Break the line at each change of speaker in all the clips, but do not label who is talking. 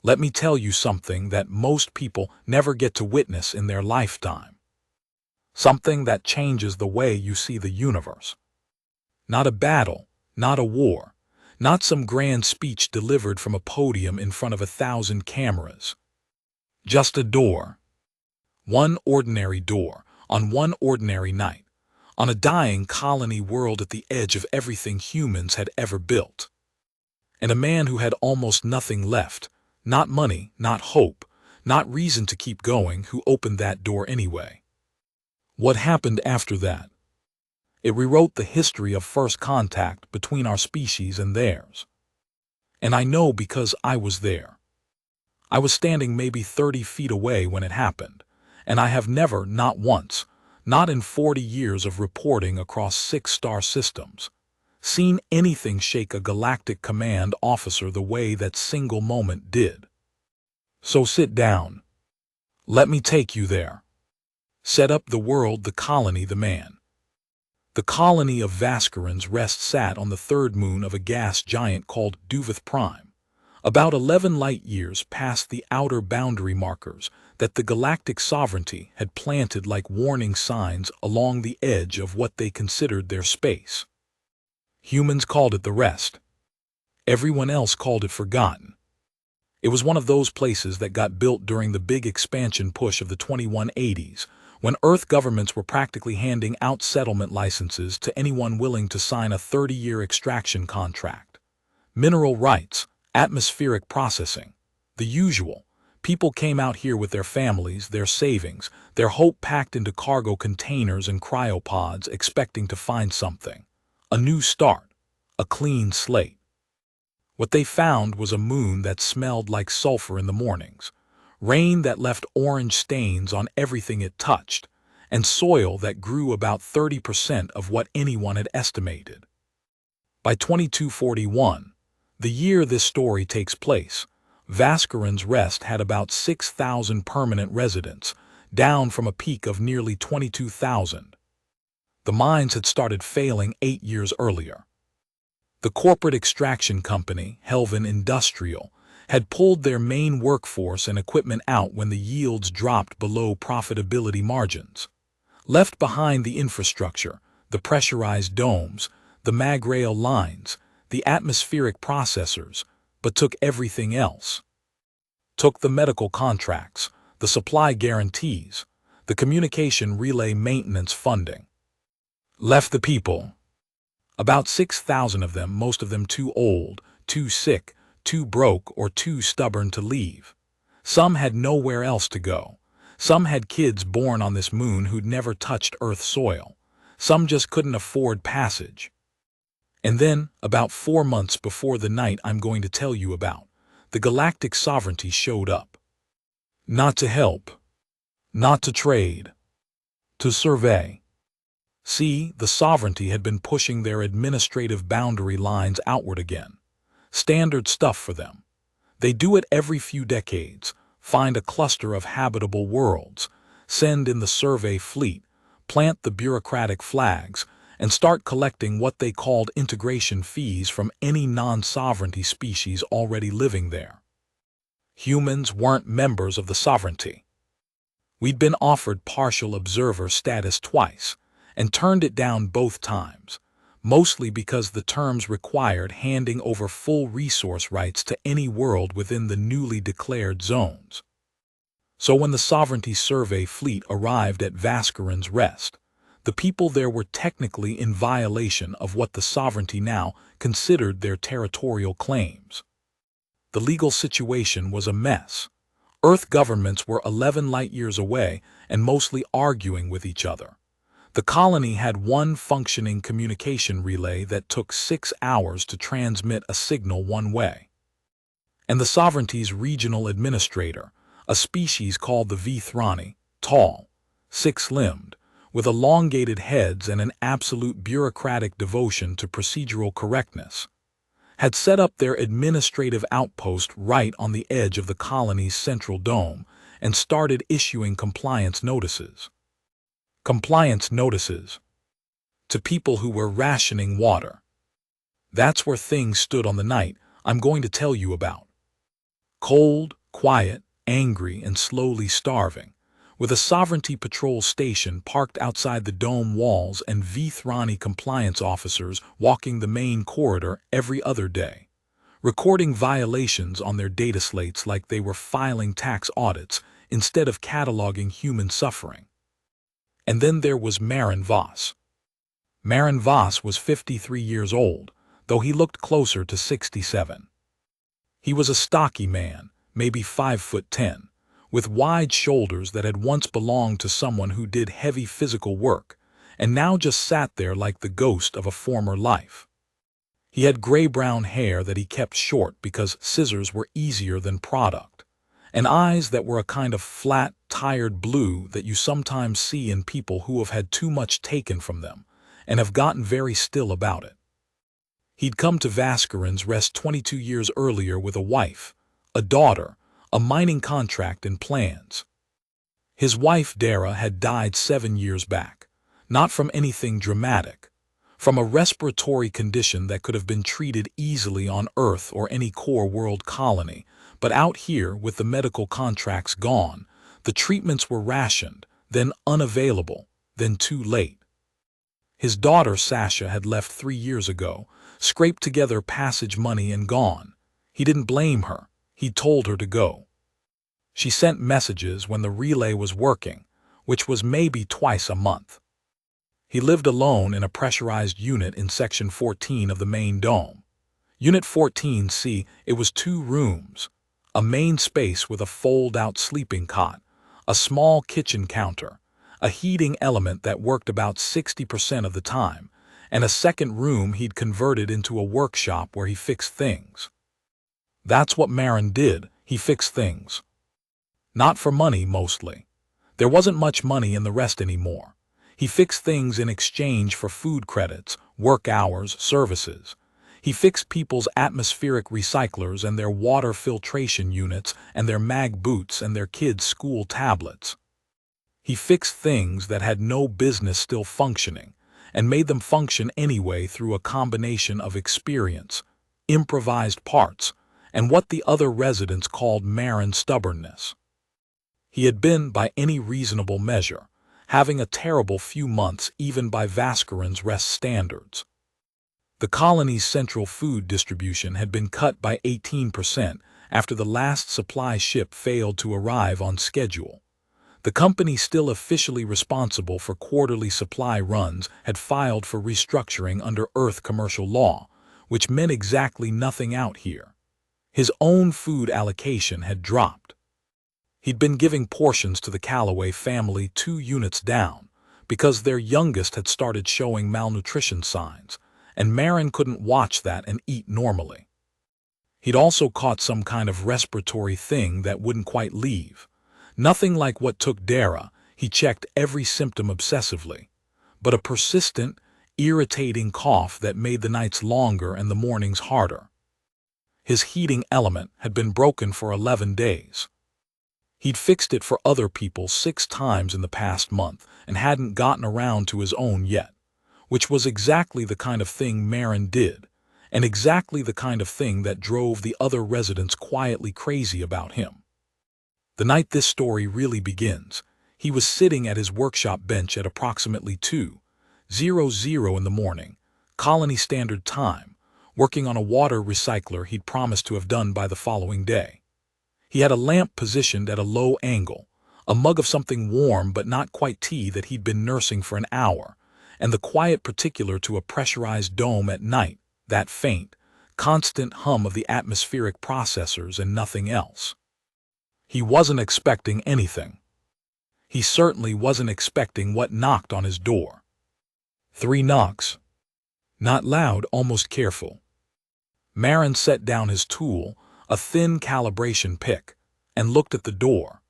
Let me tell you something that most people never get to witness in their lifetime. Something that changes the way you see the universe. Not a battle, not a war, not some grand speech delivered from a podium in front of 1,000 cameras. Just a door. One ordinary door, on one ordinary night, on a dying colony world at the edge of everything humans had ever built. And a man who had almost nothing left, not money, not hope, not reason to keep going, who opened that door anyway. What happened after that? It rewrote the history of first contact between our species and theirs. And I know because I was there. I was standing maybe 30 feet away when it happened, and I have never, not once, not in 40 years of reporting across 6-star systems, seen anything shake a galactic command officer the way that single moment did. So sit down. Let me take you there. Set up the world, the colony, the man. The colony of Vascarin's Rest sat on the third moon of a gas giant called Duvith Prime, about 11 light-years past the outer boundary markers that the galactic sovereignty had planted like warning signs along the edge of what they considered their space. Humans called it the Rest. Everyone else called it Forgotten. It was one of those places that got built during the big expansion push of the 2180s, when Earth governments were practically handing out settlement licenses to anyone willing to sign a 30-year extraction contract. Mineral rights, atmospheric processing, the usual. People came out here with their families, their savings, their hope packed into cargo containers and cryopods, expecting to find something. A new start, a clean slate. What they found was a moon that smelled like sulfur in the mornings, rain that left orange stains on everything it touched, and soil that grew about 30% of what anyone had estimated. By 2241, the year this story takes place, Vascarin's Rest had about 6,000 permanent residents, down from a peak of nearly 22,000. The mines had started failing 8 years earlier. The corporate extraction company, Helvin Industrial, had pulled their main workforce and equipment out when the yields dropped below profitability margins. Left behind the infrastructure, the pressurized domes, the magrail lines, the atmospheric processors, but took everything else. Took the medical contracts, the supply guarantees, the communication relay maintenance funding. Left the people. About 6,000 of them, most of them too old, too sick, too broke, or too stubborn to leave. Some had nowhere else to go. Some had kids born on this moon who'd never touched Earth soil. Some just couldn't afford passage. And then, about 4 months before the night I'm going to tell you about, the galactic sovereignty showed up. Not to help. Not to trade. To survey. See, the sovereignty had been pushing their administrative boundary lines outward again. Standard stuff for them. They do it every few decades, find a cluster of habitable worlds, send in the survey fleet, plant the bureaucratic flags, and start collecting what they called integration fees from any non-sovereignty species already living there. Humans weren't members of the sovereignty. We'd been offered partial observer status twice, and turned it down both times, mostly because the terms required handing over full resource rights to any world within the newly declared zones. So when the Sovereignty Survey fleet arrived at Vascarin's Rest, the people there were technically in violation of what the sovereignty now considered their territorial claims. The legal situation was a mess. Earth governments were 11 light-years away and mostly arguing with each other. The colony had one functioning communication relay that took 6 hours to transmit a signal one way. And the sovereignty's regional administrator, a species called the Vithrani, tall, 6-limbed, with elongated heads and an absolute bureaucratic devotion to procedural correctness, had set up their administrative outpost right on the edge of the colony's central dome and started issuing compliance notices. Compliance notices to people who were rationing water. That's where things stood on the night I'm going to tell you about. Cold, quiet, angry, and slowly starving, with a Sovereignty Patrol station parked outside the dome walls and Vithrani compliance officers walking the main corridor every other day, recording violations on their data slates like they were filing tax audits instead of cataloging human suffering. And then there was Marin Voss. Marin Voss was 53 years old, though he looked closer to 67. He was a stocky man, maybe 5'10", with wide shoulders that had once belonged to someone who did heavy physical work, and now just sat there like the ghost of a former life. He had gray-brown hair that he kept short because scissors were easier than product, and eyes that were a kind of flat, tired blue that you sometimes see in people who have had too much taken from them and have gotten very still about it. He'd come to Vascarin's Rest 22 years earlier with a wife, a daughter, a mining contract and plans. His wife, Dara, had died 7 years back, not from anything dramatic, from a respiratory condition that could have been treated easily on Earth or any core world colony, but out here, with the medical contracts gone, the treatments were rationed, then unavailable, then too late. His daughter, Sasha, had left 3 years ago, scraped together passage money and gone. He didn't blame her. He told her to go. She sent messages when the relay was working, which was maybe twice a month. He lived alone in a pressurized unit in Section 14 of the main dome. Unit 14C, it was 2 rooms, a main space with a fold-out sleeping cot, a small kitchen counter, a heating element that worked about 60% of the time, and a second room he'd converted into a workshop where he fixed things. That's what Marin did, he fixed things. Not for money, mostly. There wasn't much money in the Rest anymore. He fixed things in exchange for food credits, work hours, services. He fixed people's atmospheric recyclers and their water filtration units and their mag boots and their kids' school tablets. He fixed things that had no business still functioning, and made them function anyway through a combination of experience, improvised parts, and what the other residents called Marin stubbornness. He had been, by any reasonable measure, having a terrible few months even by Vascarin's Rest standards. The colony's central food distribution had been cut by 18% after the last supply ship failed to arrive on schedule. The company still officially responsible for quarterly supply runs had filed for restructuring under Earth commercial law, which meant exactly nothing out here. His own food allocation had dropped. He'd been giving portions to the Calloway family 2 units down because their youngest had started showing malnutrition signs, and Marin couldn't watch that and eat normally. He'd also caught some kind of respiratory thing that wouldn't quite leave. Nothing like what took Dara, he checked every symptom obsessively, but a persistent, irritating cough that made the nights longer and the mornings harder. His heating element had been broken for 11 days. He'd fixed it for other people 6 times in the past month and hadn't gotten around to his own yet, which was exactly the kind of thing Marin did, and exactly the kind of thing that drove the other residents quietly crazy about him. The night this story really begins, he was sitting at his workshop bench at approximately 2:00 in the morning, Colony Standard Time, working on a water recycler he'd promised to have done by the following day. He had a lamp positioned at a low angle, a mug of something warm but not quite tea that he'd been nursing for an hour, and the quiet particular to a pressurized dome at night, that faint, constant hum of the atmospheric processors and nothing else. He wasn't expecting anything. He certainly wasn't expecting what knocked on his door. 3 knocks. Not loud, almost careful. Marin set down his tool, a thin calibration pick, and looked at the door.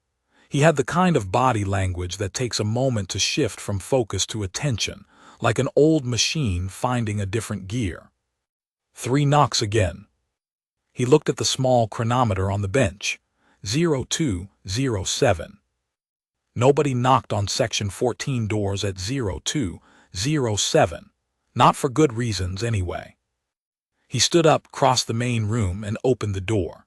He had the kind of body language that takes a moment to shift from focus to attention, like an old machine finding a different gear. 3 knocks again. He looked at the small chronometer on the bench. 02:07. Nobody knocked on Section 14 doors at 02:07. Not for good reasons, anyway. He stood up, crossed the main room, and opened the door.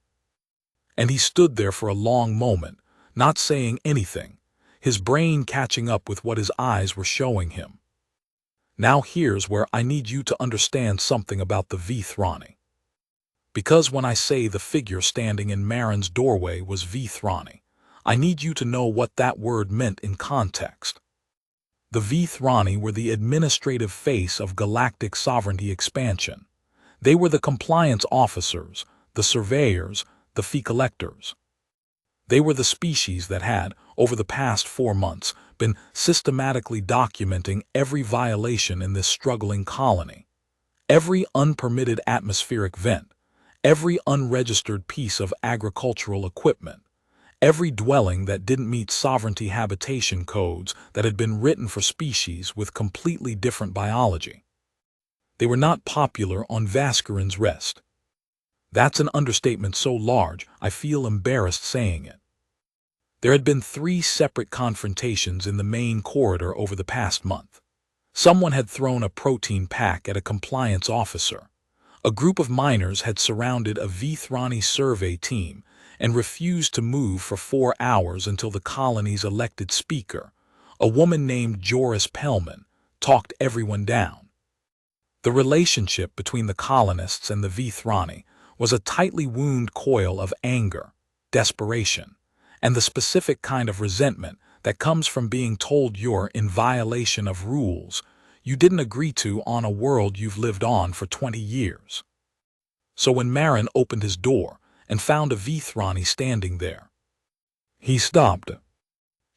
And he stood there for a long moment, not saying anything, his brain catching up with what his eyes were showing him. Now here's where I need you to understand something about the Vthrani. Because when I say the figure standing in Marin's doorway was Vthrani, I need you to know what that word meant in context. The Vthrani were the administrative face of galactic sovereignty expansion. They were the compliance officers, the surveyors, the fee collectors. They were the species that had, over the past 4 months, been systematically documenting every violation in this struggling colony. Every unpermitted atmospheric vent, every unregistered piece of agricultural equipment, every dwelling that didn't meet sovereignty habitation codes that had been written for species with completely different biology. They were not popular on Vaskaran's rest. That's an understatement so large I feel embarrassed saying it. There had been 3 separate confrontations in the main corridor over the past month. Someone had thrown a protein pack at a compliance officer. A group of miners had surrounded a Vthrani survey team and refused to move for 4 hours until the colony's elected speaker, a woman named Joris Pellman, talked everyone down. The relationship between the colonists and the Vthrani was a tightly wound coil of anger, desperation, and the specific kind of resentment that comes from being told you're in violation of rules you didn't agree to on a world you've lived on for 20 years. So when Marin opened his door and found a Vthrani standing there, he stopped.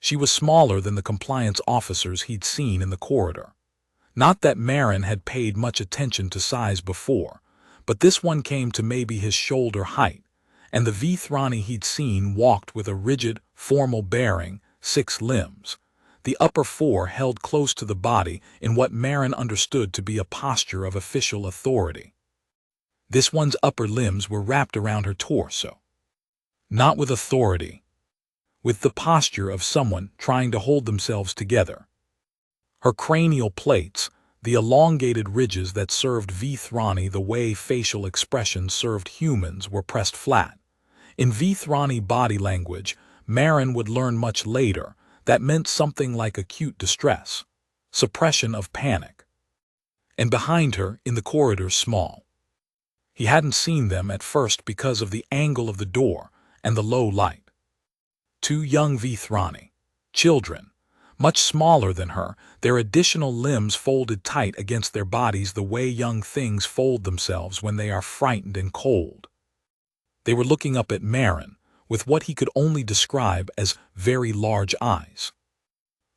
She was smaller than the compliance officers he'd seen in the corridor. Not that Marin had paid much attention to size before, but this one came to maybe his shoulder height, and the Vthrani he'd seen walked with a rigid, formal bearing, 6 limbs. The upper 4 held close to the body in what Marin understood to be a posture of official authority. This one's upper limbs were wrapped around her torso. Not with authority, with the posture of someone trying to hold themselves together. Her cranial plates, the elongated ridges that served Vthrani the way facial expressions served humans, were pressed flat. In Vthrani body language, Marin would learn much later, that meant something like acute distress, suppression of panic. And behind her, in the corridor, small. He hadn't seen them at first because of the angle of the door and the low light. 2 young Vthrani, children, much smaller than her, their additional limbs folded tight against their bodies the way young things fold themselves when they are frightened and cold. They were looking up at Marin with what he could only describe as very large eyes.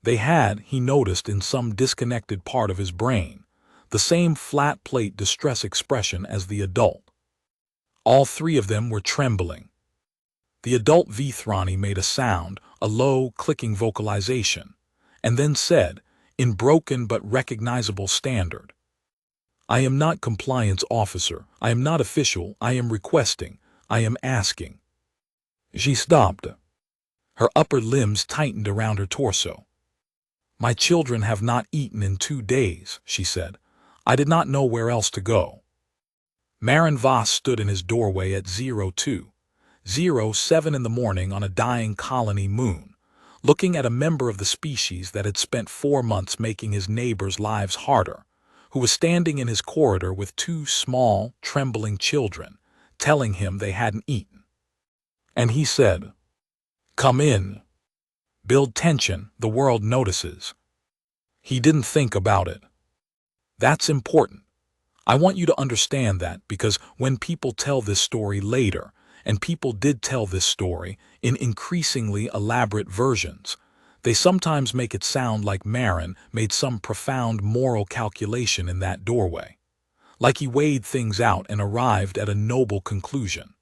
They had, he noticed in some disconnected part of his brain, the same flat plate distress expression as the adult. All 3 of them were trembling. The adult Vthrani made a sound, a low, clicking vocalization, and then said, in broken but recognizable standard, "I am not compliance officer, I am not official, I am requesting, I am asking." She stopped. Her upper limbs tightened around her torso. "My children have not eaten in 2 days," she said. "I did not know where else to go." Marin Voss stood in his doorway at 02:07 in the morning on a dying colony moon, looking at a member of the species that had spent 4 months making his neighbors' lives harder, who was standing in his corridor with 2 small, trembling children, telling him they hadn't eaten. And he said, "Come in. Build tension, the world notices." He didn't think about it. That's important. I want you to understand that, because when people tell this story later, and people did tell this story in increasingly elaborate versions, they sometimes make it sound like Marin made some profound moral calculation in that doorway, like he weighed things out and arrived at a noble conclusion.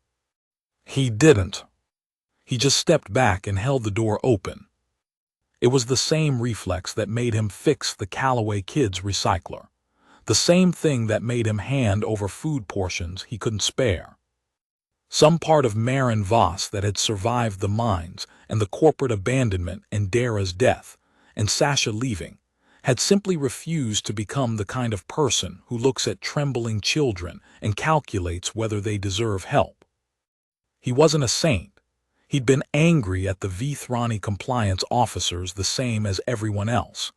He didn't. He just stepped back and held the door open. It was the same reflex that made him fix the Callaway Kids recycler, the same thing that made him hand over food portions he couldn't spare. Some part of Marin Voss that had survived the mines and the corporate abandonment and Dara's death, and Sasha leaving, had simply refused to become the kind of person who looks at trembling children and calculates whether they deserve help. He wasn't a saint, He'd been angry at the Vthrani compliance officers the same as everyone else.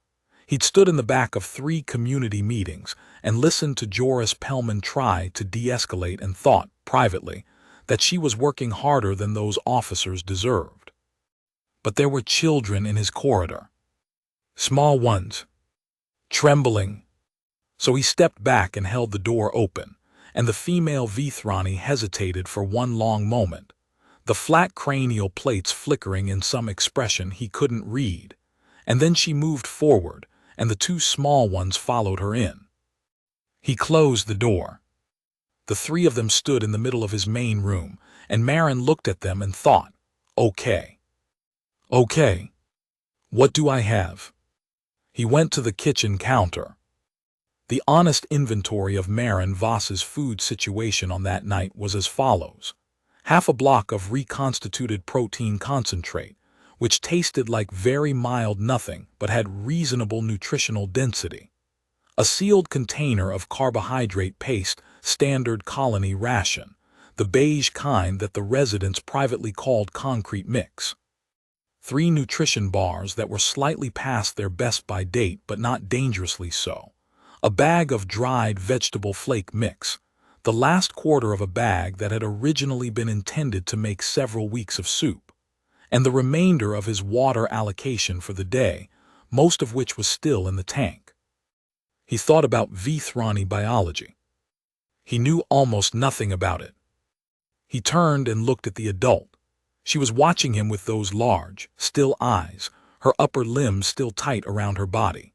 He'd stood in the back of 3 community meetings and listened to Joris Pellman try to de-escalate and thought, privately, that she was working harder than those officers deserved. But there were children in his corridor. Small ones. Trembling. So he stepped back and held the door open, and the female Vthrani hesitated for one long moment, the flat cranial plates flickering in some expression he couldn't read, and then she moved forward, and the 2 small ones followed her in. He closed the door. The 3 of them stood in the middle of his main room, and Marin looked at them and thought, okay. Okay. What do I have? He went to the kitchen counter. The honest inventory of Marin Voss's food situation on that night was as follows: half a block of reconstituted protein concentrate, which tasted like very mild nothing but had reasonable nutritional density. A sealed container of carbohydrate paste, standard colony ration, the beige kind that the residents privately called concrete mix. 3 nutrition bars that were slightly past their best-by date but not dangerously so. A bag of dried vegetable flake mix, the last quarter of a bag that had originally been intended to make several weeks of soup, and the remainder of his water allocation for the day, most of which was still in the tank. He thought about Vthrani biology. He knew almost nothing about it. He turned and looked at the adult. She was watching him with those large, still eyes, her upper limbs still tight around her body.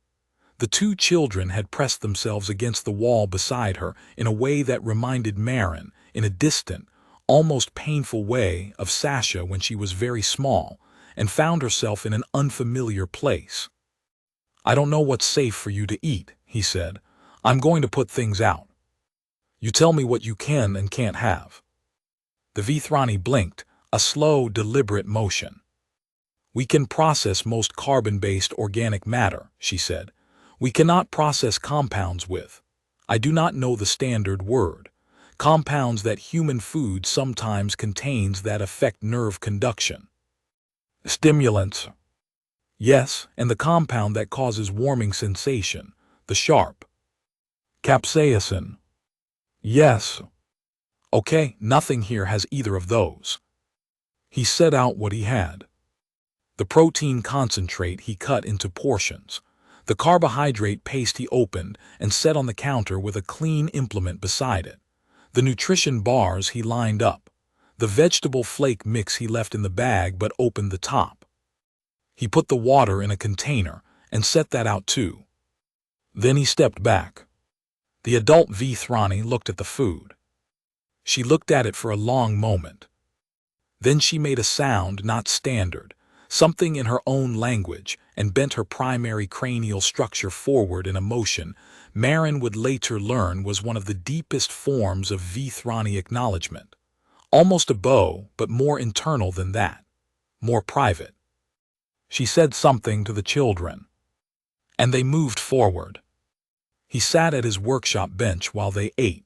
The 2 children had pressed themselves against the wall beside her in a way that reminded Marin, in a distant, almost painful way, of Sasha when she was very small and found herself in an unfamiliar place. "I don't know what's safe for you to eat," he said. "I'm going to put things out. You tell me what you can and can't have." The Vthrani blinked, a slow, deliberate motion. "We can process most carbon-based organic matter," she said. "We cannot process compounds with, I do not know the standard word, compounds that human food sometimes contains that affect nerve conduction." "Stimulants." "Yes, and the compound that causes warming sensation, the sharp." "Capsaicin." "Yes." "Okay, nothing here has either of those." He set out what he had. The protein concentrate he cut into portions. The carbohydrate paste he opened and set on the counter with a clean implement beside it. The nutrition bars he lined up. The vegetable flake mix he left in the bag but opened the top. He put the water in a container and set that out too. Then he stepped back. The adult Vthrani looked at the food. She looked at it for a long moment. Then she made a sound not standard, something in her own language, and bent her primary cranial structure forward in a motion Marin would later learn was one of the deepest forms of Vthrani acknowledgement. Almost a bow, but more internal than that, more private. She said something to the children, and they moved forward. He sat at his workshop bench while they ate,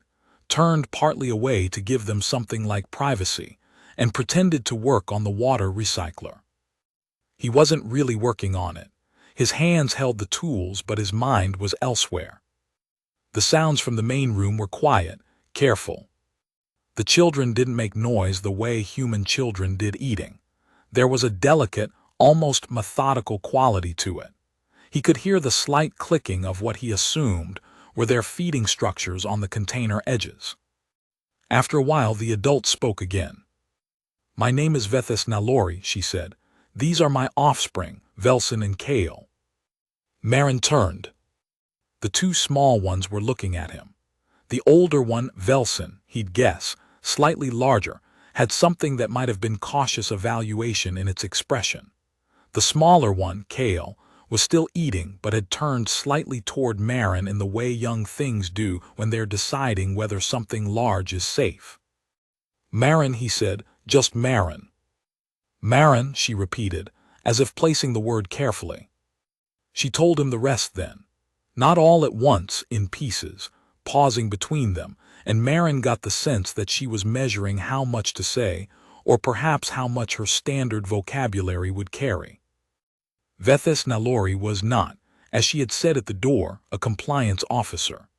turned partly away to give them something like privacy, and pretended to work on the water recycler. He wasn't really working on it. His hands held the tools, but his mind was elsewhere. The sounds from the main room were quiet, careful. The children didn't make noise the way human children did eating. There was a delicate, almost methodical quality to it. He could hear the slight clicking of what he assumed were their feeding structures on the container edges. After a while, the adult spoke again. "My name is Vethis Nalori," she said. "These are my offspring, Velson and Kale." Marin turned. The 2 small ones were looking at him. The older one, Velson, he'd guess, slightly larger, had something that might have been cautious evaluation in its expression. The smaller one, Kale, was still eating but had turned slightly toward Marin in the way young things do when they're deciding whether something large is safe. "Marin," he said, "just Marin." "Marin," she repeated, as if placing the word carefully. She told him the rest then, not all at once, in pieces, pausing between them, and Marin got the sense that she was measuring how much to say, or perhaps how much her standard vocabulary would carry. Vethis Nalori was not, as she had said at the door, a compliance officer.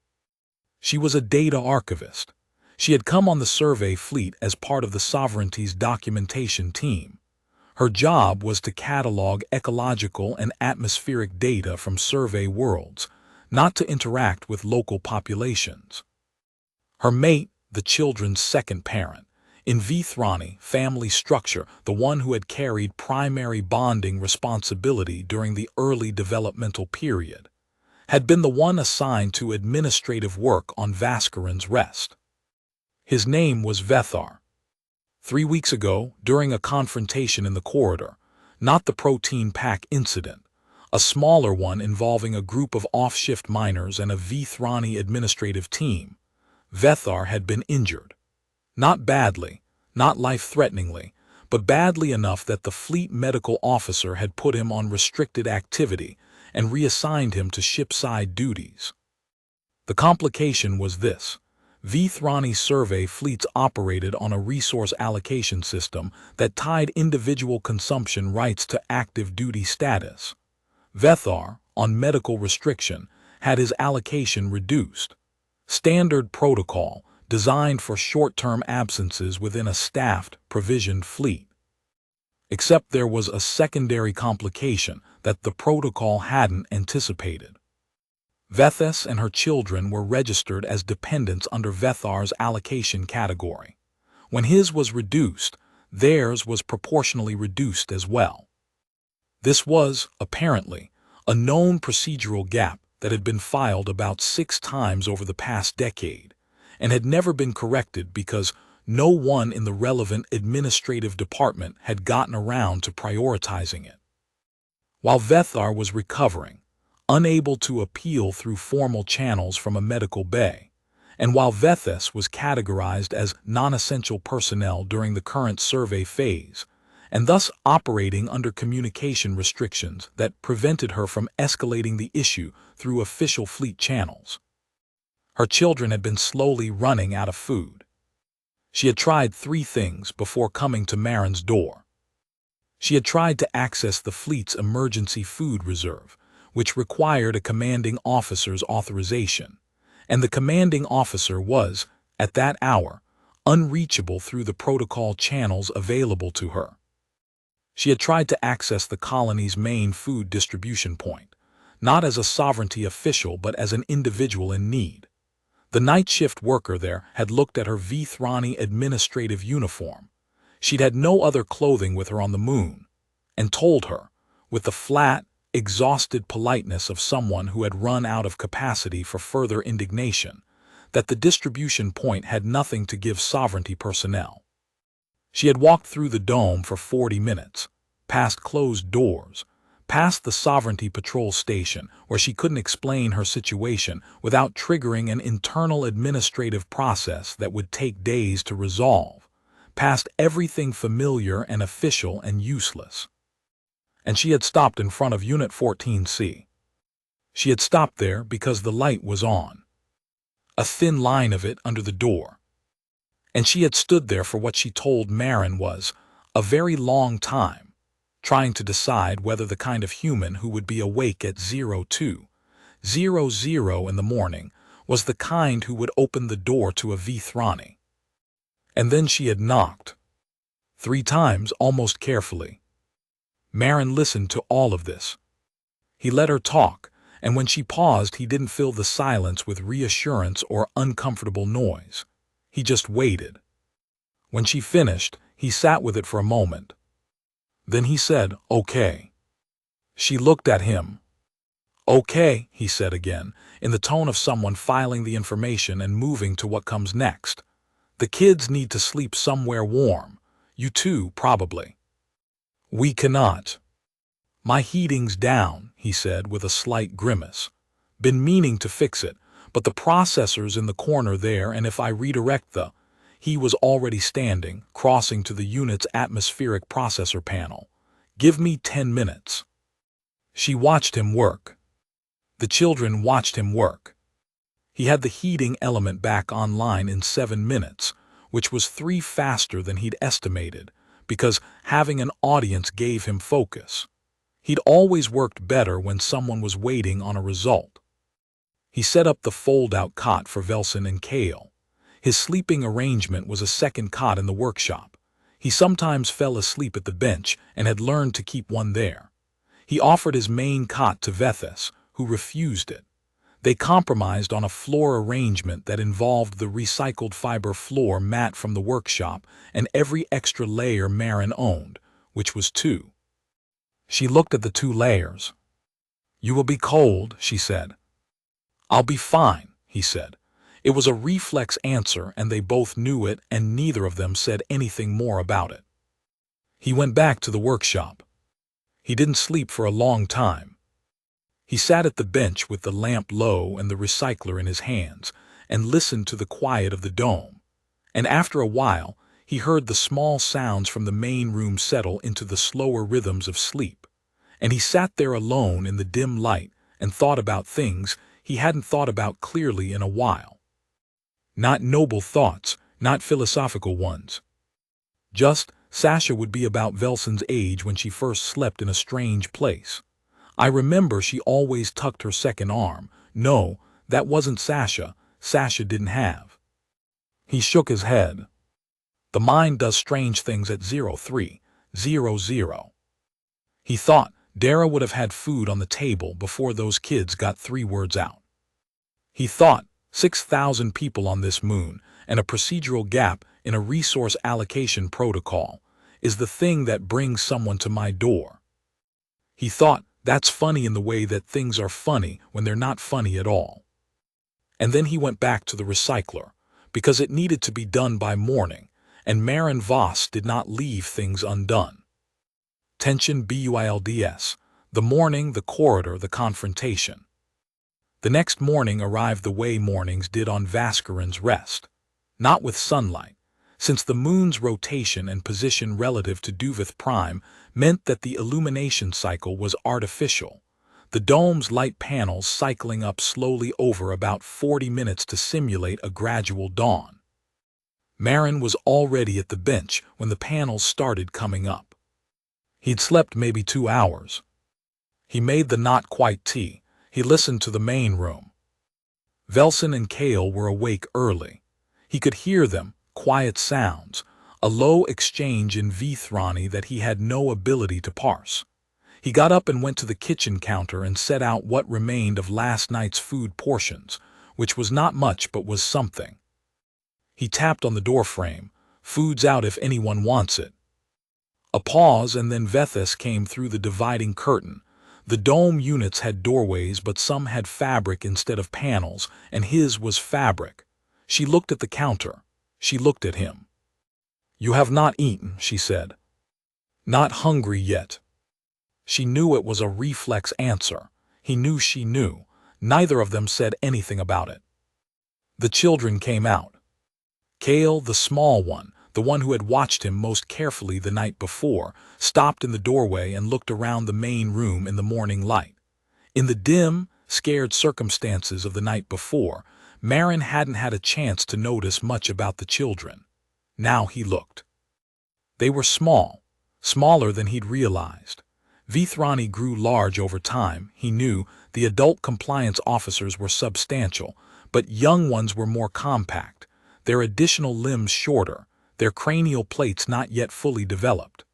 She was a data archivist. She had come on the survey fleet as part of the sovereignty's documentation team. Her job was to catalog ecological and atmospheric data from survey worlds, not to interact with local populations. Her mate, the children's second parent, in Vithrani family structure, the one who had carried primary bonding responsibility during the early developmental period, had been the one assigned to administrative work on Vaskaran's rest. His name was Vethar. 3 weeks ago, during a confrontation in the corridor, not the protein pack incident, a smaller one involving a group of off-shift miners and a Vithrani administrative team, Vethar had been injured. Not badly, not life-threateningly, but badly enough that the fleet medical officer had put him on restricted activity and reassigned him to shipside duties. The complication was this. Vithrani survey fleets operated on a resource allocation system that tied individual consumption rights to active duty status. Vethar, on medical restriction, had his allocation reduced. Standard protocol, designed for short-term absences within a staffed, provisioned fleet. Except there was a secondary complication that the protocol hadn't anticipated. Vethis and her children were registered as dependents under Vethar's allocation category. When his was reduced, theirs was proportionally reduced as well. This was, apparently, a known procedural gap that had been filed about 6 times over the past decade, and had never been corrected because no one in the relevant administrative department had gotten around to prioritizing it. While Vethar was recovering, unable to appeal through formal channels from a medical bay, and while Vethis was categorized as non-essential personnel during the current survey phase, and thus operating under communication restrictions that prevented her from escalating the issue through official fleet channels, her children had been slowly running out of food. She had tried 3 things before coming to Marin's door. She had tried to access the fleet's emergency food reserve, which required a commanding officer's authorization, and the commanding officer was, at that hour, unreachable through the protocol channels available to her. She had tried to access the colony's main food distribution point, not as a sovereignty official but as an individual in need. The night shift worker there had looked at her Vithrani administrative uniform. She'd had no other clothing with her on the moon, and told her, with the flat, exhausted politeness of someone who had run out of capacity for further indignation, that the distribution point had nothing to give sovereignty personnel. She had walked through the dome for 40 minutes, past closed doors, past the Sovereignty Patrol station where she couldn't explain her situation without triggering an internal administrative process that would take days to resolve, past everything familiar and official and useless. And she had stopped in front of Unit 14C. She had stopped there because the light was on, a thin line of it under the door. And she had stood there for what she told Marin was a very long time, trying to decide whether the kind of human who would be awake at 02:00 in the morning was the kind who would open the door to a Vithrani. And then she had knocked. 3 times, almost carefully. Marin listened to all of this. He let her talk, and when she paused he didn't fill the silence with reassurance or uncomfortable noise. He just waited. When she finished, he sat with it for a moment. Then he said, "Okay." She looked at him. "Okay," he said again, in the tone of someone filing the information and moving to what comes next. "The kids need to sleep somewhere warm. You too, probably." "We cannot." "My heating's down," he said with a slight grimace. "Been meaning to fix it, but the processor's in the corner there, and if I redirect the—" He was already standing, crossing to the unit's atmospheric processor panel. "Give me 10 minutes." She watched him work. The children watched him work. He had the heating element back online in 7 minutes, which was 3 faster than he'd estimated, because having an audience gave him focus. He'd always worked better when someone was waiting on a result. He set up the fold-out cot for Velson and Kale. His sleeping arrangement was a second cot in the workshop. He sometimes fell asleep at the bench and had learned to keep one there. He offered his main cot to Vethis, who refused it. They compromised on a floor arrangement that involved the recycled fiber floor mat from the workshop and every extra layer Maren owned, which was 2. She looked at the 2 layers. "You will be cold," she said. "I'll be fine," he said. It was a reflex answer, and they both knew it, and neither of them said anything more about it. He went back to the workshop. He didn't sleep for a long time. He sat at the bench with the lamp low and the recycler in his hands, and listened to the quiet of the dome. And after a while, he heard the small sounds from the main room settle into the slower rhythms of sleep. And he sat there alone in the dim light and thought about things he hadn't thought about clearly in a while. Not noble thoughts, not philosophical ones. Just, Sasha would be about Velson's age when she first slept in a strange place. I remember she always tucked her second arm. No, that wasn't Sasha. Sasha didn't have. He shook his head. The mind does strange things at 0300. He thought Dara would have had food on the table before those kids got 3 words out. He thought 6,000 people on this moon and a procedural gap in a resource allocation protocol is the thing that brings someone to my door. He thought that's funny in the way that things are funny when they're not funny at all. And then he went back to the recycler, because it needed to be done by morning, and Maren Voss did not leave things undone. Tension builds. The morning, the corridor, the confrontation. The next morning arrived the way mornings did on Vaskaran's rest. Not with sunlight, since the moon's rotation and position relative to Duvith Prime meant that the illumination cycle was artificial, the dome's light panels cycling up slowly over about 40 minutes to simulate a gradual dawn. Maren was already at the bench when the panels started coming up. He'd slept maybe 2 hours. He made the not-quite tea. He listened to the main room. Velson and Kale were awake early. He could hear them, quiet sounds, a low exchange in Vithrani that he had no ability to parse. He got up and went to the kitchen counter and set out what remained of last night's food portions, which was not much but was something. He tapped on the doorframe. "Food's out if anyone wants it." A pause, and then Vethis came through the dividing curtain. The dome units had doorways, but some had fabric instead of panels, and his was fabric. She looked at the counter. She looked at him. "You have not eaten," she said. "Not hungry yet." She knew it was a reflex answer. He knew she knew. Neither of them said anything about it. The children came out. Kale, the small one, the one who had watched him most carefully the night before, stopped in the doorway and looked around the main room in the morning light. In the dim, scared circumstances of the night before, Maren hadn't had a chance to notice much about the children. Now he looked. They were small, smaller than he'd realized. Vithrani grew large over time, he knew. The adult compliance officers were substantial, but young ones were more compact, their additional limbs shorter, their cranial plates not yet fully developed.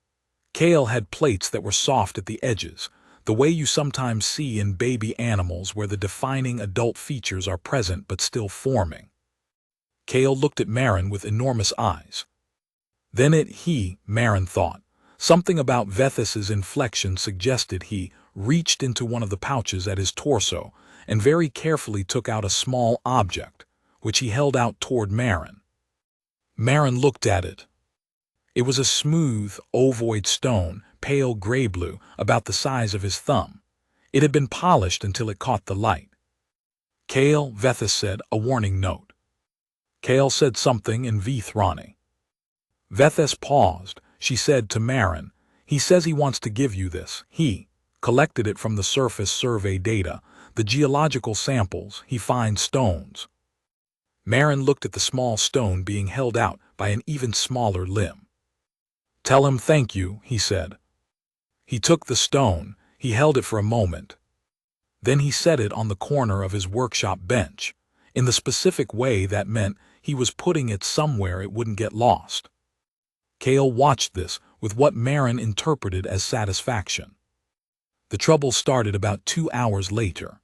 Kale had plates that were soft at the edges, the way you sometimes see in baby animals where the defining adult features are present but still forming. Kale looked at Maren with enormous eyes. Then Maren thought. Something about Vethis's inflection suggested he reached into one of the pouches at his torso and very carefully took out a small object, which he held out toward Maren. Maren looked at it. It was a smooth, ovoid stone, pale gray-blue, about the size of his thumb. It had been polished until it caught the light. "Kale," Vethis said, a warning note. Kale said something in Vithrani. Vethis paused. She said to Maren, "He says he wants to give you this. He collected it from the surface survey data, the geological samples. He finds stones." Maren looked at the small stone being held out by an even smaller limb. Tell him thank you, he said. He took the stone, he held it for a moment. Then he set it on the corner of his workshop bench, in the specific way that meant he was putting it somewhere it wouldn't get lost. Cale watched this with what Marin interpreted as satisfaction. The trouble started about 2 hours later.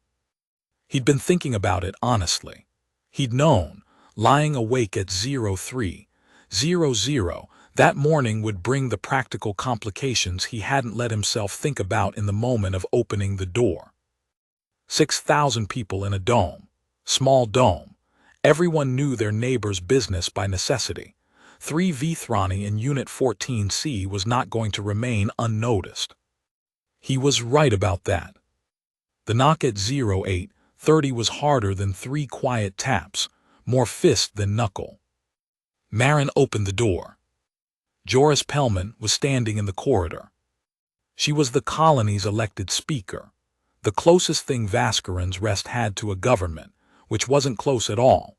He'd been thinking about it honestly. He'd known, lying awake at 03:00, that morning would bring the practical complications he hadn't let himself think about in the moment of opening the door. 6,000 people in a dome, small dome. Everyone knew their neighbor's business by necessity. 3 Vithrani in Unit 14C was not going to remain unnoticed. He was right about that. The knock at 08:30 was harder than 3 quiet taps, more fist than knuckle. Marin opened the door. Joris Pellman was standing in the corridor. She was the colony's elected speaker, the closest thing Vascarin's rest had to a government, which wasn't close at all,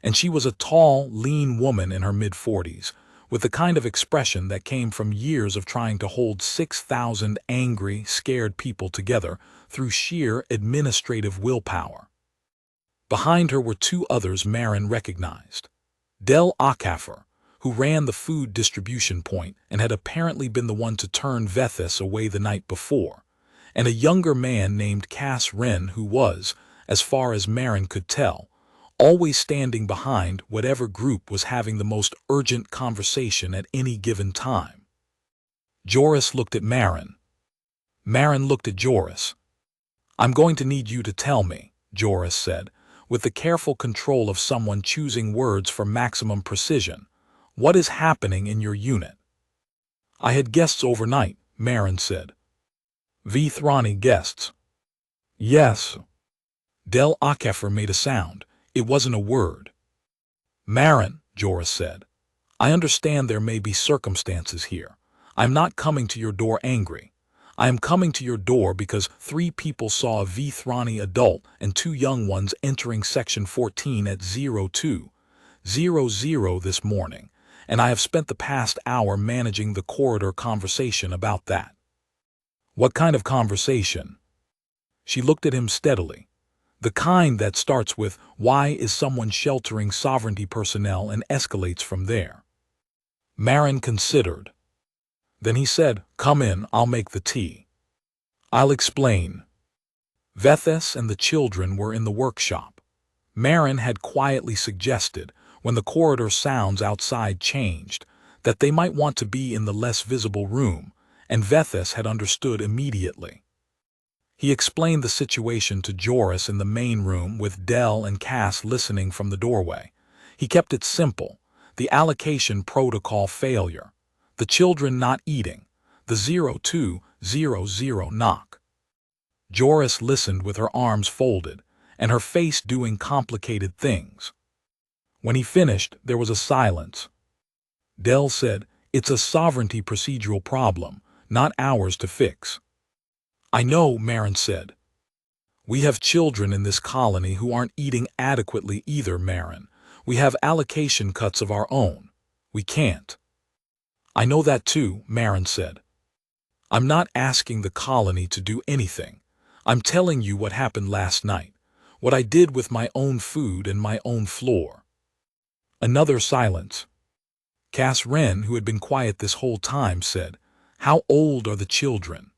and she was a tall, lean woman in her mid-40s, with the kind of expression that came from years of trying to hold 6,000 angry, scared people together through sheer administrative willpower. Behind her were 2 others Marin recognized. Del Akaffer, who ran the food distribution point and had apparently been the one to turn Vethis away the night before, and a younger man named Cass Wren who was, as far as Marin could tell, always standing behind whatever group was having the most urgent conversation at any given time. Joris looked at Marin. Marin looked at Joris. "I'm going to need you to tell me," Joris said, with the careful control of someone choosing words for maximum precision. "What is happening in your unit?" "I had guests overnight," Marin said. "Vithrani guests?" "Yes." Del Akaffer made a sound. It wasn't a word. "Marin," Joris said, "I understand there may be circumstances here. I'm not coming to your door angry. I am coming to your door because 3 people saw a Vithrani adult and 2 young ones entering Section 14 at 02:00 this morning, and I have spent the past hour managing the corridor conversation about that." "What kind of conversation?" She looked at him steadily. "The kind that starts with, 'Why is someone sheltering sovereignty personnel?' and escalates from there." Marin considered. Then he said, "Come in, I'll make the tea." "I'll explain." Vethis and the children were in the workshop. Marin had quietly suggested, when the corridor sounds outside changed, that they might want to be in the less visible room, and Vethis had understood immediately. He explained the situation to Joris in the main room with Del and Cass listening from the doorway. He kept it simple, the allocation protocol failure, the children not eating, the 02:00 knock. Joris listened with her arms folded, and her face doing complicated things. When he finished, there was a silence. Del said, "It's a sovereignty procedural problem, not ours to fix." "I know," Marin said. "We have children in this colony who aren't eating adequately either, Marin. We have allocation cuts of our own. We can't." "I know that too," Marin said. "I'm not asking the colony to do anything. I'm telling you what happened last night, what I did with my own food and my own floor." Another silence. Cass Wren, who had been quiet this whole time, said, "How old are the children?"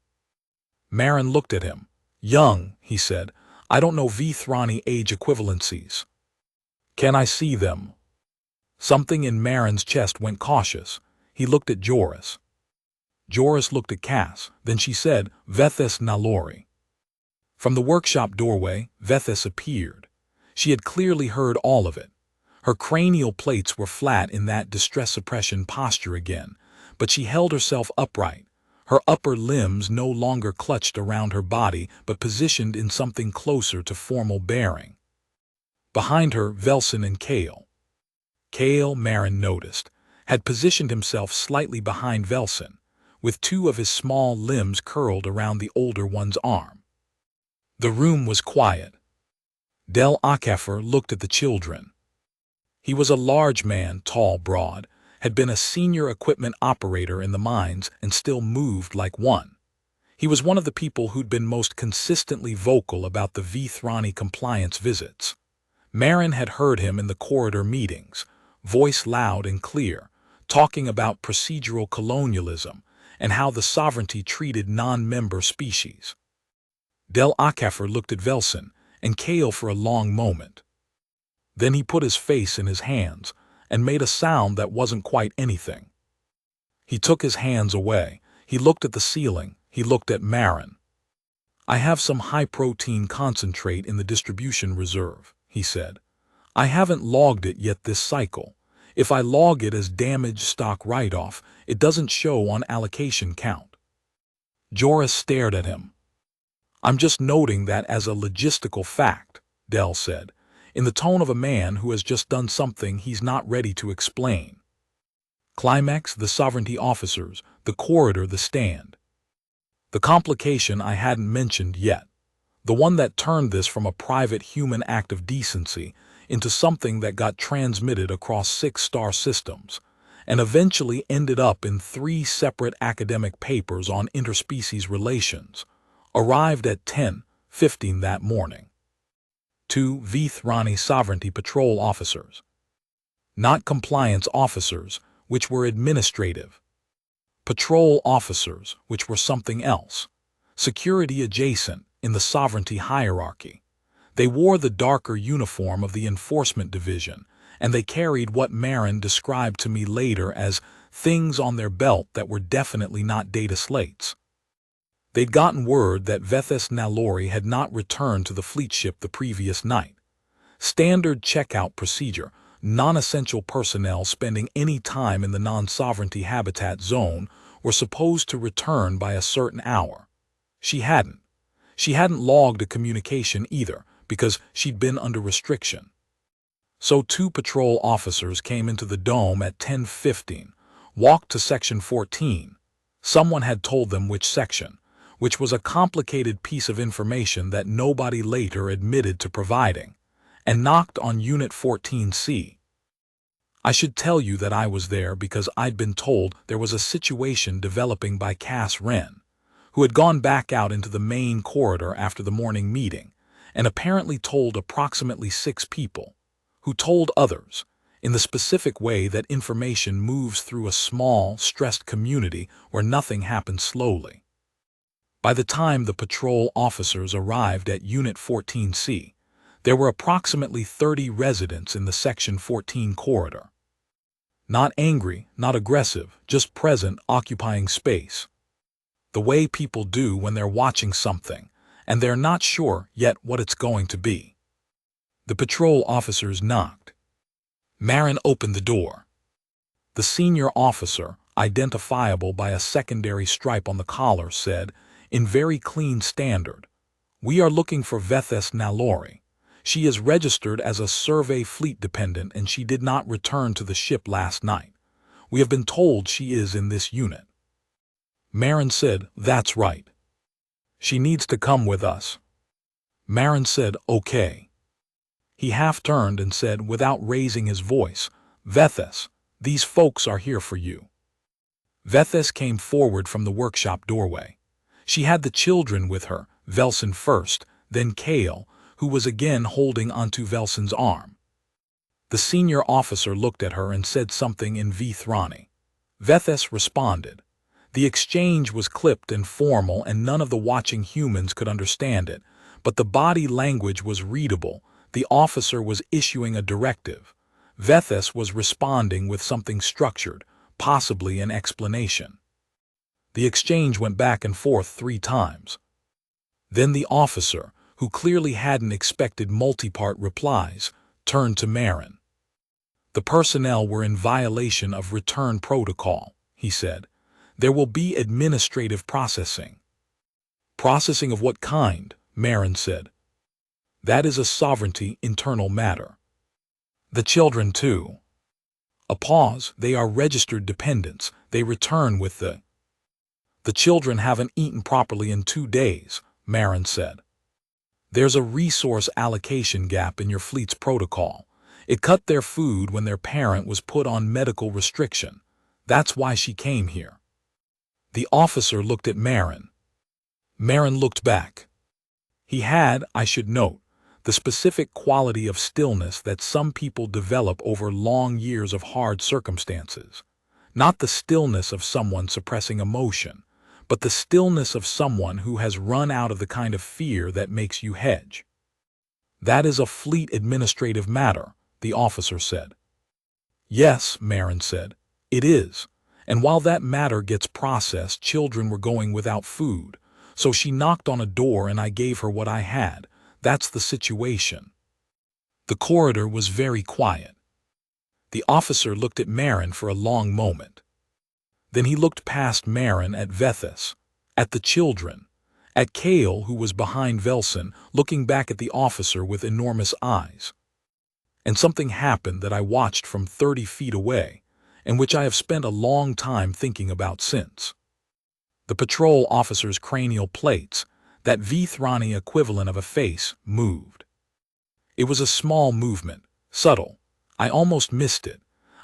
Marin looked at him. "Young," he said. "I don't know Vithrani age equivalencies." "Can I see them?" Something in Marin's chest went cautious. He looked at Joris. Joris looked at Cass. Then she said, "Vethis Nalori." From the workshop doorway, Vethis appeared. She had clearly heard all of it. Her cranial plates were flat in that distress suppression posture again, but she held herself upright. Her upper limbs no longer clutched around her body, but positioned in something closer to formal bearing. Behind her, Velson and Cale. Cale, Marin noticed, had positioned himself slightly behind Velson, with 2 of his small limbs curled around the older one's arm. The room was quiet. Del Akaffer looked at the children. He was a large man, tall, broad, had been a senior equipment operator in the mines and still moved like one. He was one of the people who'd been most consistently vocal about the Vithrani compliance visits. Marin had heard him in the corridor meetings, voice loud and clear, talking about procedural colonialism and how the sovereignty treated non-member species. Del Acafer looked at Velson and Kale for a long moment. Then he put his face in his hands and made a sound that wasn't quite anything. He took his hands away. He looked at the ceiling. He looked at Marin. "I have some high-protein concentrate in the distribution reserve," he said. "I haven't logged it yet this cycle. If I log it as damaged stock write-off, it doesn't show on allocation count." Joris stared at him. "I'm just noting that as a logistical fact," Del said, in the tone of a man who has just done something he's not ready to explain. Climax, the sovereignty officers, the corridor, the stand. The complication I hadn't mentioned yet, the one that turned this from a private human act of decency into something that got transmitted across 6-star systems, and eventually ended up in 3 separate academic papers on interspecies relations, arrived at 10:15 that morning. 2 Vithrani Sovereignty Patrol officers. Not compliance officers, which were administrative. Patrol officers, which were something else. Security adjacent in the sovereignty hierarchy. They wore the darker uniform of the enforcement division, and they carried what Marin described to me later as things on their belt that were definitely not data slates. They'd gotten word that Vethes Nalori had not returned to the fleet ship the previous night. Standard checkout procedure, non-essential personnel spending any time in the non-sovereignty habitat zone were supposed to return by a certain hour. She hadn't. She hadn't logged a communication either, because she'd been under restriction. So 2 patrol officers came into the dome at 10:15, walked to Section 14. Someone had told them which section, which was a complicated piece of information that nobody later admitted to providing, and knocked on Unit 14C. I should tell you that I was there because I'd been told there was a situation developing by Cass Wren, who had gone back out into the main corridor after the morning meeting, and apparently told approximately 6 people, who told others, in the specific way that information moves through a small, stressed community where nothing happens slowly. By the time the patrol officers arrived at Unit 14C, there were approximately 30 residents in the Section 14 corridor. Not angry, not aggressive, just present, occupying space. The way people do when they're watching something, and they're not sure yet what it's going to be. The patrol officers knocked. Marin opened the door. The senior officer, identifiable by a secondary stripe on the collar, said, in very clean standard, "We are looking for Vethes Nalori. She is registered as a survey fleet dependent and she did not return to the ship last night. We have been told she is in this unit." Marin said, "That's right. She needs to come with us." Marin said, "Okay." He half-turned and said, without raising his voice, "Vethes, these folks are here for you." Vethes came forward from the workshop doorway. She had the children with her, Velson first, then Kale, who was again holding onto Velson's arm. The senior officer looked at her and said something in Vithrani. Vethes responded. The exchange was clipped and formal and none of the watching humans could understand it, but the body language was readable. The officer was issuing a directive. Vethes was responding with something structured, possibly an explanation. The exchange went back and forth 3 times. Then the officer, who clearly hadn't expected multi-part replies, turned to Marin. "The personnel were in violation of return protocol," he said. "There will be administrative processing." "Processing of what kind?" Marin said. "That is a sovereignty internal matter." "The children too." A pause. "They are registered dependents. They return with the—" "The children haven't eaten properly in 2 days," Marin said. "There's a resource allocation gap in your fleet's protocol. It cut their food when their parent was put on medical restriction. That's why she came here. The officer looked at Marin. Marin looked back. He had, I should note, the specific quality of stillness that some people develop over long years of hard circumstances. Not the stillness of someone suppressing emotion, but the stillness of someone who has run out of the kind of fear that makes you hedge. That is a fleet administrative matter, the officer said. Yes, Marin said, it is. And while that matter gets processed, children were going without food. So she knocked on a door and I gave her what I had. That's the situation. The corridor was very quiet. The officer looked at Marin for a long moment. Then he looked past Marin at Vethis, at the children, at Kale, who was behind Velsen, looking back at the officer with enormous eyes. And something happened that I watched from 30 feet away, and which I have spent a long time thinking about since. The patrol officer's cranial plates, that Vithrani equivalent of a face, moved. It was a small movement, subtle. I almost missed it.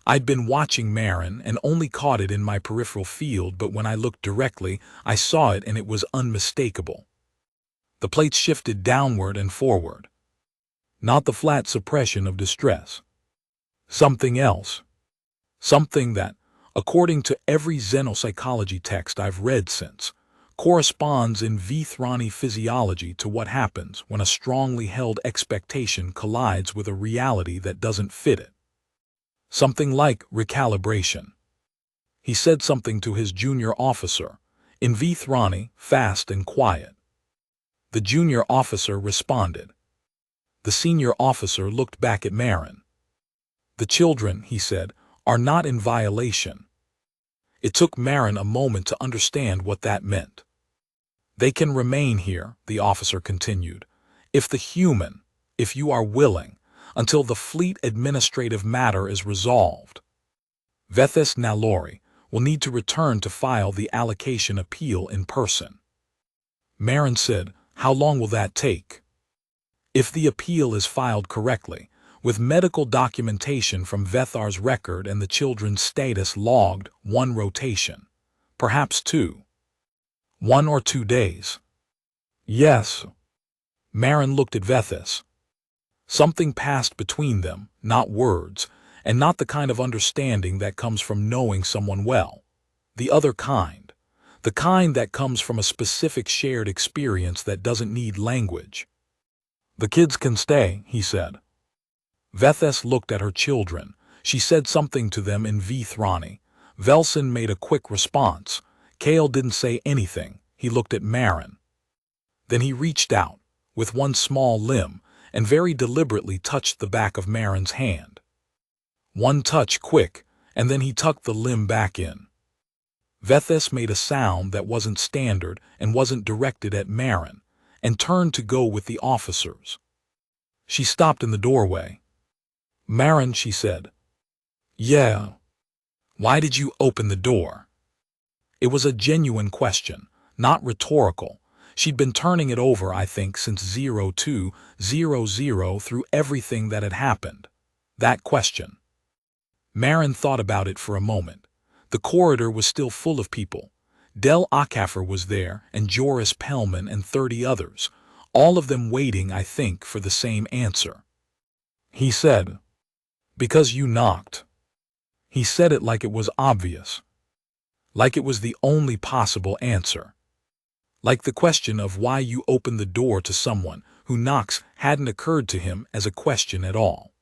I'd been watching Marin and only caught it in my peripheral field, but when I looked directly, I saw it and it was unmistakable. The plates shifted downward and forward. Not the flat suppression of distress. Something else. Something that, according to every xenopsychology text I've read since, corresponds in Vithrani physiology to what happens when a strongly held expectation collides with a reality that doesn't fit it. Something like recalibration. He said something to his junior officer, in Vithrani, fast and quiet. The junior officer responded. The senior officer looked back at Marin. The children, he said, are not in violation. It took Marin a moment to understand what that meant. They can remain here, the officer continued, if you are willing, until the fleet administrative matter is resolved. Vethis Nalori will need to return to file the allocation appeal in person. Marin said, how long will that take? If the appeal is filed correctly, with medical documentation from Vethar's record and the children's status logged, 1 rotation. Perhaps 2. 1 or 2 days. Yes. Marin looked at Vethis. Something passed between them, not words, and not the kind of understanding that comes from knowing someone well. The other kind. The kind that comes from a specific shared experience that doesn't need language. The kids can stay, he said. Vethis looked at her children. She said something to them in Vithrani. Velsen made a quick response. Kale didn't say anything. He looked at Marin. Then he reached out, with one small limb, and very deliberately touched the back of Marin's hand. One touch quick, and then he tucked the limb back in. Vethis made a sound that wasn't standard and wasn't directed at Marin, and turned to go with the officers. She stopped in the doorway. Marin, she said. Yeah. Why did you open the door? It was a genuine question, not rhetorical. She'd been turning it over, I think, since 0200 through everything that had happened. That question. Marin thought about it for a moment. The corridor was still full of people. Del Akaffer was there, and Joris Pellman and 30 others, all of them waiting, I think, for the same answer. He said, because you knocked. He said it like it was obvious. Like it was the only possible answer. Like the question of why you open the door to someone who knocks hadn't occurred to him as a question at all.